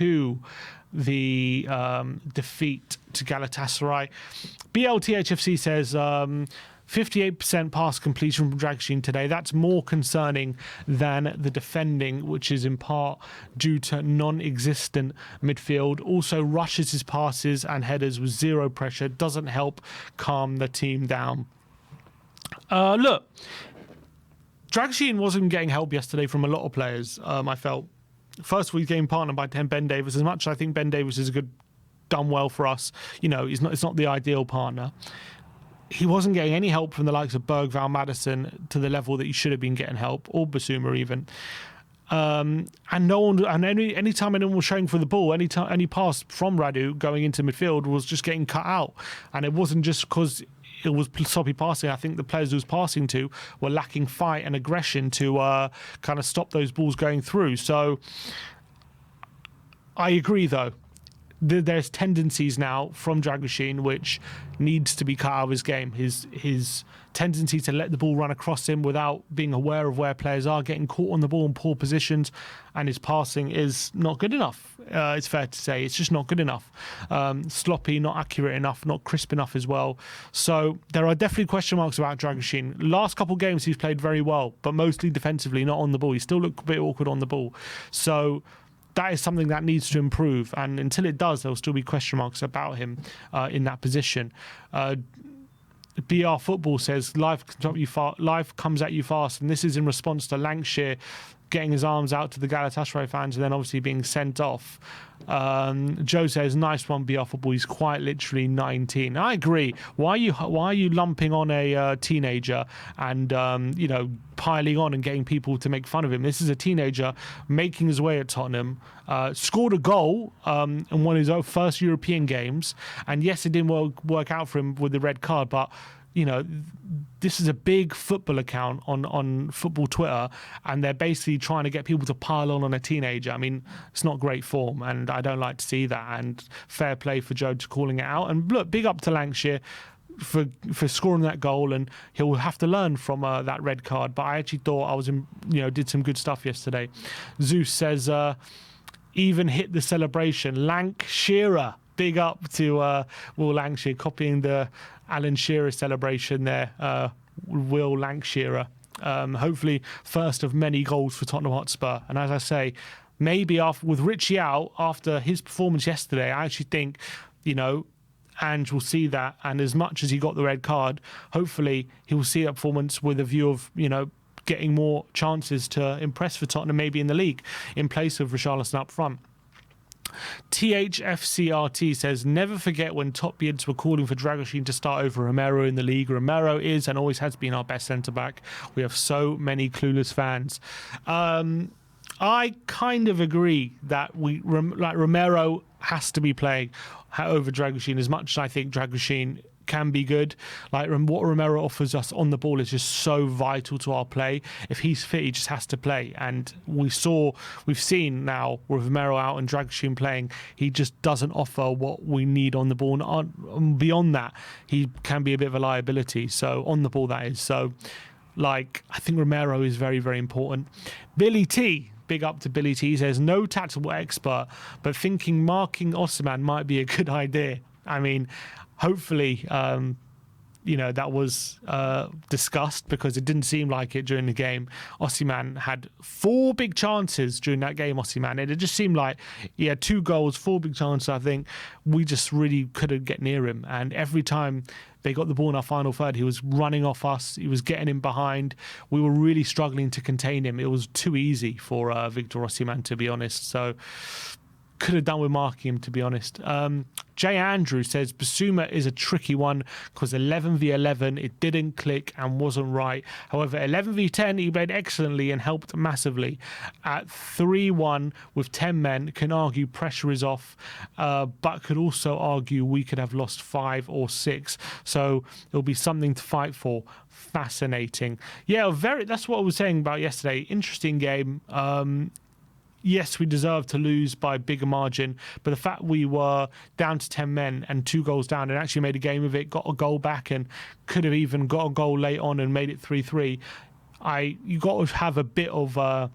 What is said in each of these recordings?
to the defeat to Galatasaray. BLTHFC says 58% pass completion from Dragusin today. That's more concerning than the defending, which is in part due to non-existent midfield. Also rushes his passes and headers with zero pressure. Doesn't help calm the team down. Look, Dragusin wasn't getting help yesterday from a lot of players, I felt. First of all, he's getting partnered by Ben Davies. As much as I think Ben Davies is done well for us, it's not the ideal partner. He wasn't getting any help from the likes of Bergvall, Maddison to the level that he should have been getting help, or Basuma even. And no one, and any time anyone was showing for the ball, any pass from Radu going into midfield was just getting cut out. And it wasn't just because it was sloppy passing. I think the players he was passing to were lacking fight and aggression to kind of stop those balls going through. So I agree, though. There's tendencies now from Dragusin which needs to be cut out of his game. His tendency to let the ball run across him without being aware of where players are, getting caught on the ball in poor positions, and his passing is not good enough. It's fair to say it's just not good enough. Sloppy, not accurate enough, not crisp enough as well. So there are definitely question marks about Dragusin. Last couple of games he's played very well, but mostly defensively, not on the ball. He still looked a bit awkward on the ball. So that is something that needs to improve, and until it does, there will still be question marks about him in that position. BR Football says life comes at you fast, and this is in response to Lankshear getting his arms out to the Galatasaray fans and then obviously being sent off. Joe says, nice one, BR Football. He's quite literally 19. I agree. Why are you lumping on a teenager and piling on and getting people to make fun of him? This is a teenager making his way at Tottenham, scored a goal in one of his first European games, and yes, it didn't work out for him with the red card, but this is a big football account on football Twitter, and they're basically trying to get people to pile on a teenager. I mean, it's not great form, and I don't like to see that. And fair play for Joe to calling it out. And look, big up to Lankshear for scoring that goal, and he'll have to learn from that red card. But I actually thought did some good stuff yesterday. Zeus says, even hit the celebration. Lankshear. Big up to Will Lankshear, copying the Alan Shearer celebration there. Will Lankshear. Hopefully first of many goals for Tottenham Hotspur. And as I say, maybe with Richie out after his performance yesterday, I actually think, Ange will see that. And as much as he got the red card, hopefully he will see that performance with a view of, getting more chances to impress for Tottenham, maybe in the league, in place of Richarlison up front. THFCRT says, never forget when top bids were calling for Dragusin to start over Romero in the league. Romero is and always has been our best centre-back. We have so many clueless fans. I kind of agree that Romero has to be playing over Dragusin, as much as I think Dragusin can be good. Like what Romero offers us on the ball is just so vital to our play. If he's fit, he just has to play. And we've seen now with Romero out and Dragusin playing, he just doesn't offer what we need on the ball. And beyond that, he can be a bit of a liability. So on the ball, that is. So I think Romero is very, very important. Billy T. Big up to Billy T. He says, no tactical expert, but thinking marking Osimhen might be a good idea. I mean, hopefully, that was discussed, because it didn't seem like it during the game. Osimhen had 4 big chances during that game, and it just seemed like he had 2 goals, 4 big chances. I think we just really couldn't get near him. And every time they got the ball in our final third, he was running off us. He was getting in behind. We were really struggling to contain him. It was too easy for Victor Osimhen, to be honest. So could have done with marking him, to be honest. Jay Andrew says Basuma is a tricky one because 11v11 it didn't click and wasn't right. However, 11v10 he played excellently and helped massively. At 3-1 with 10 men, can argue pressure is off, but could also argue we could have lost 5 or 6. So it'll be something to fight for. Fascinating. Yeah, that's what I was saying about yesterday. Interesting game. Yes, we deserved to lose by a bigger margin, but the fact we were down to 10 men and 2 goals down and actually made a game of it, got a goal back and could have even got a goal late on and made it 3-3. You got to have a bit of, a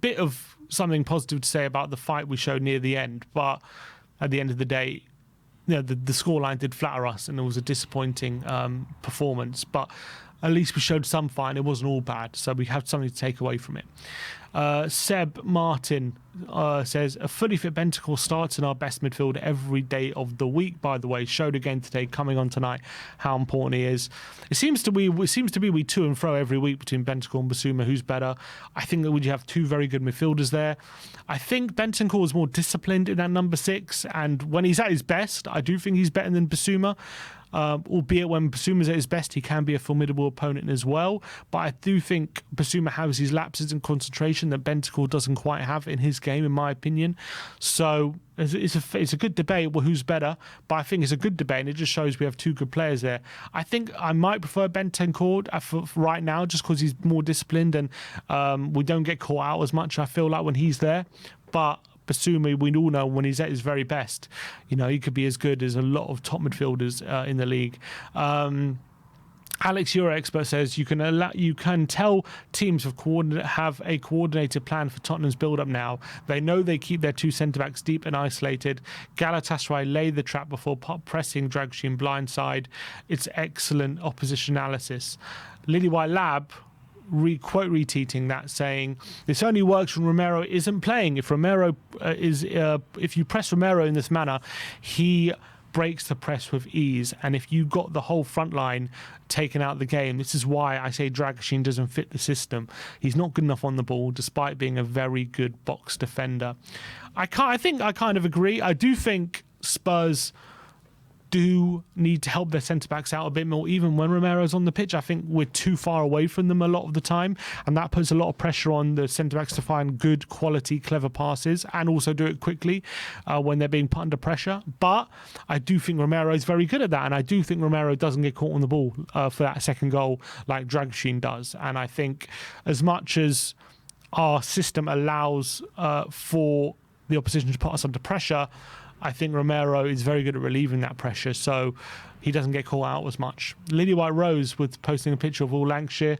bit of something positive to say about the fight we showed near the end, but at the end of the day, the scoreline did flatter us, and it was a disappointing performance. But at least we showed some fight, and it wasn't all bad. So we have something to take away from it. Seb Martin says, a fully fit Bentancur starts in our best midfield every day of the week, by the way. Showed again today, coming on tonight, how important he is. It seems to be we to and fro every week between Bentancur and Bissouma, who's better. I think that we have two very good midfielders there. I think Bentancur is more disciplined in that number 6, and when he's at his best, I do think he's better than Bissouma. Albeit when Bissouma's at his best, he can be a formidable opponent as well. But I do think Bissouma has his lapses in concentration that Bentancur doesn't quite have in his game, in my opinion. So it's a good debate, well, who's better? But I think it's a good debate, and it just shows we have two good players there. I think I might prefer Bentancur for right now, just because he's more disciplined and we don't get caught out as much, I feel like, when he's there. But Bissouma, we all know when he's at his very best, he could be as good as a lot of top midfielders in the league. Alex, your expert, says you can tell teams have a coordinated plan for Tottenham's build-up now. They know they keep their two centre-backs deep and isolated. Galatasaray lay the trap before pressing Dragusin blindside. It's excellent opposition analysis. Lily White Lab quote retweeting that, saying this only works when Romero isn't playing. If you press Romero in this manner, he breaks the press with ease, and if you got the whole front line taken out of the game, this is why I say Dragusin doesn't fit the system. He's not good enough on the ball, despite being a very good box defender. I think I kind of agree. I do think Spurs do need to help their centre-backs out a bit more, even when Romero's on the pitch. I think we're too far away from them a lot of the time, and that puts a lot of pressure on the centre-backs to find good, quality, clever passes, and also do it quickly when they're being put under pressure. But I do think Romero is very good at that, and I do think Romero doesn't get caught on the ball for that second goal like Dragusin does. And I think as much as our system allows for the opposition to put us under pressure, I think Romero is very good at relieving that pressure, so he doesn't get caught out as much. Lily White Rose with posting a picture of all Lankshear.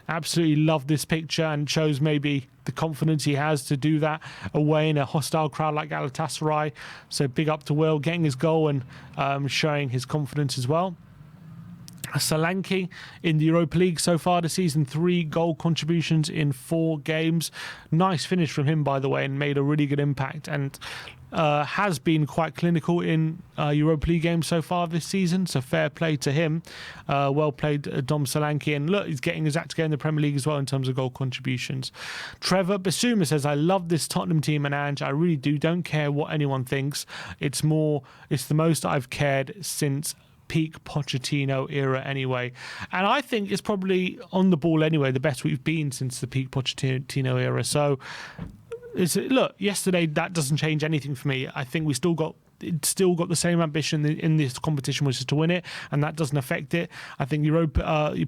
Absolutely love this picture, and shows maybe the confidence he has to do that away in a hostile crowd like Galatasaray. So big up to Will getting his goal and showing his confidence as well. Solanke in the Europa League so far this season, 3 goal contributions in 4 games. Nice finish from him, by the way, and made a really good impact, and has been quite clinical in Europa League games so far this season, so fair play to him. Well played, Dom Solanke, and look, he's getting his act together in the Premier League as well in terms of goal contributions. Trevor Bissouma says, I love this Tottenham team, and Ange, I really don't care what anyone thinks. It's the most I've cared since peak Pochettino era anyway, and I think it's probably on the ball anyway the best we've been since the peak Pochettino era. So look, yesterday, that doesn't change anything for me. I think we still got the same ambition in this competition, which is to win it, and that doesn't affect it. I think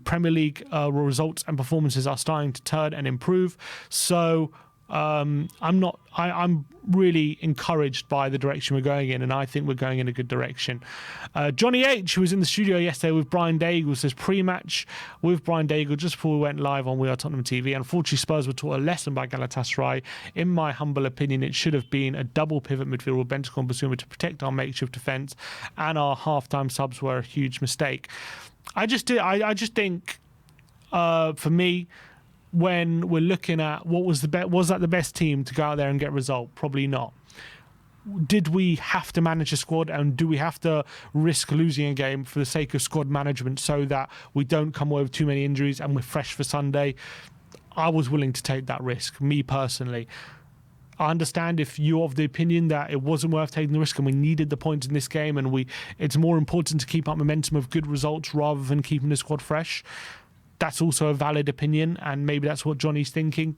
Premier League results and performances are starting to turn and improve. So I'm really encouraged by the direction we're going in, and I think we're going in a good direction. Johnny H, who was in the studio yesterday with Brian Daigle, says pre-match with Brian Daigle just before we went live on WeAreTottenhamTV. Unfortunately, Spurs were taught a lesson by Galatasaray. In my humble opinion, it should have been a double pivot midfield with Bentancur and Bissouma to protect our makeshift defence, and our half-time subs were a huge mistake. I just think, for me, when we're looking at was that the best team to go out there and get a result? Probably not. Did we have to manage a squad, and do we have to risk losing a game for the sake of squad management so that we don't come away with too many injuries and we're fresh for Sunday? I was willing to take that risk, me personally. I understand if you're of the opinion that it wasn't worth taking the risk and we needed the points in this game, and it's more important to keep up momentum of good results rather than keeping the squad fresh. That's also a valid opinion, and maybe that's what Johnny's thinking.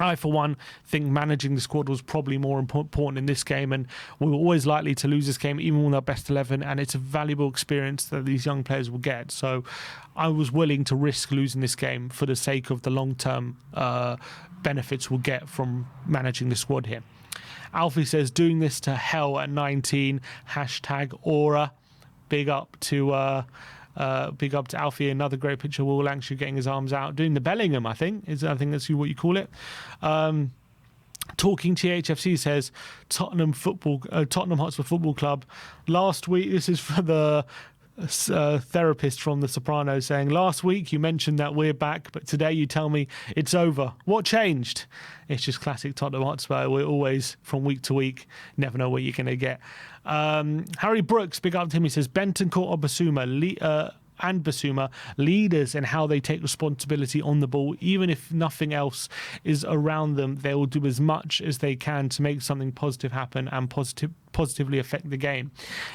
I, for one, think managing the squad was probably more important in this game, and we were always likely to lose this game, even with our best 11, and it's a valuable experience that these young players will get. So I was willing to risk losing this game for the sake of the long-term benefits we'll get from managing the squad here. Alfie says, doing this to hell at 19, #aura. Big up to Alfie. Another great picture of Will Lankshear getting his arms out, doing the Bellingham, I think that's what you call it. Talking THFC says Tottenham Hotspur Football Club. Last week, this is for the therapist from The Sopranos, saying, last week you mentioned that we're back, but today you tell me it's over. What changed? It's just classic Tottenham Hotspur. We're always, from week to week, never know what you're going to get. Harry Brooks, big up to him. He says, Bentancur or Basuma, leaders in how they take responsibility on the ball. Even if nothing else is around them, they will do as much as they can to make something positive happen and positively affect the game,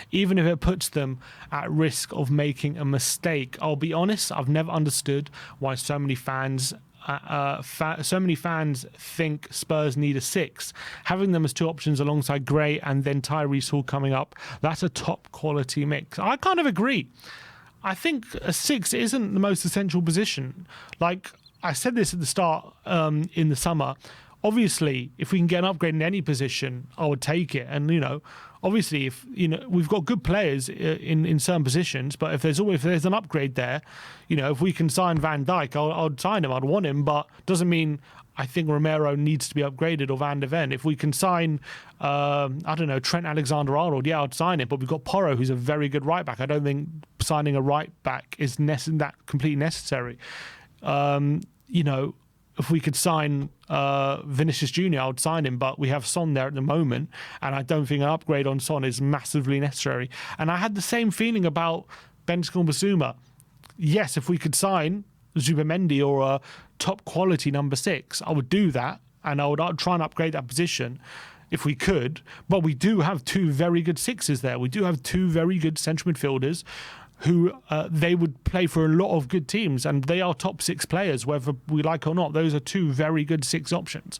even if it puts them at risk of making a mistake. I'll be honest, I've never understood why so many fans think Spurs need a 6. Having them as 2 options alongside Gray and then Tyrese Hall coming up, that's a top quality mix. I kind of agree. I think a 6 isn't the most essential position. Like I said this at the start in the summer. Obviously, if we can get an upgrade in any position, I would take it. And obviously, if we've got good players in certain positions, but if there's an upgrade there, if we can sign Van Dijk, I'd sign him. I'd want him, but doesn't mean I think Romero needs to be upgraded or Van de Ven. If we can sign, Trent Alexander-Arnold, yeah, I'd sign it. But we've got Porro, who's a very good right back. I don't think signing a right back is that completely necessary. If we could sign Vinicius Jr., I would sign him, but we have Son there at the moment, and I don't think an upgrade on Son is massively necessary. And I had the same feeling about Bentancur and Basuma. Yes, if we could sign Zubimendi or a top quality number 6, I would do that, and I would try and upgrade that position if we could. But we do have 2 very good 6s there. We do have 2 very good central midfielders who they would play for a lot of good teams, and they are top 6 players, whether we like or not. Those are 2 very good 6 options.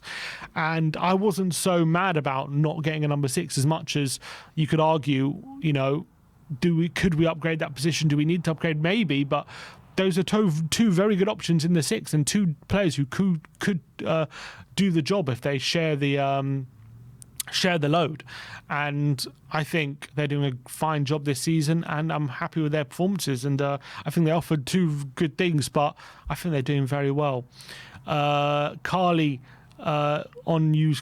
And I wasn't so mad about not getting a number 6 as much as you could argue, could we upgrade that position? Do we need to upgrade? Maybe, but those are 2 very good options in the 6 and 2 players who could do the job if they share the load. And I think they're doing a fine job this season, and I'm happy with their performances. And I think they offered 2 good things, but I think they're doing very well. Carly on you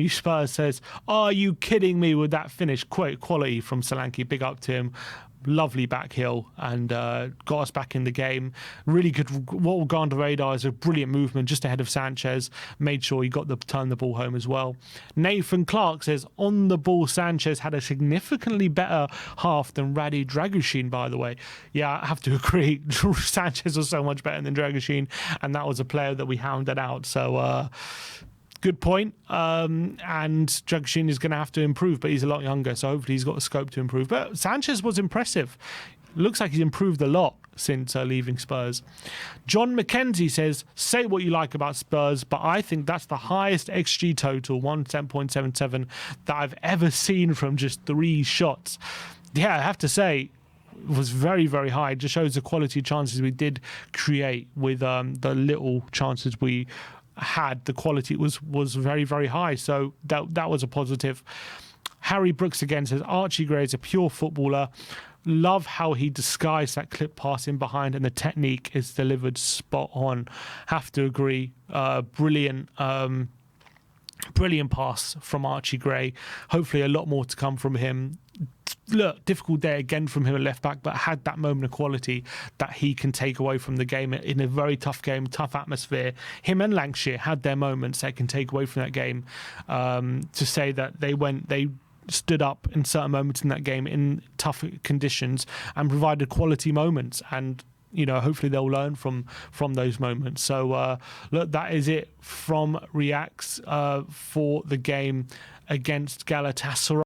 Spurs says, are you kidding me with that finish? Quality from Solanke. Big up to him. Lovely back heel and got us back in the game. Really good. What will go under the radar is a brilliant movement just ahead of Sanchez. Made sure he turned the ball home as well. Nathan Clark says, on the ball, Sanchez had a significantly better half than Radi Dragusin, by the way. Yeah, I have to agree. Sanchez was so much better than Dragusin, and that was a player that we hounded out. So, good point. And Dragusin is going to have to improve, but he's a lot younger, so hopefully he's got the scope to improve. But Sanchez was impressive. Looks like he's improved a lot since leaving Spurs. John McKenzie says, say what you like about Spurs, but I think that's the highest XG total, 110.77, that I've ever seen from just 3 shots. Yeah, I have to say, it was very, very high. It just shows the quality of chances we did create with the little chances we had. The quality was very, very high, so that was a positive. Harry Brooks again says, Archie Gray is a pure footballer. Love how he disguised that clip pass in behind, and the technique is delivered spot on. Have to agree. Brilliant pass from Archie Gray. Hopefully a lot more to come from him. Look, difficult day again from him at left back, but had that moment of quality that he can take away from the game in a very tough game, tough atmosphere. Him and Lankshear had their moments they can take away from that game, to say that they stood up in certain moments in that game in tough conditions and provided quality moments, and hopefully they'll learn from those moments. So look, that is it from Reacts for the game against Galatasaray.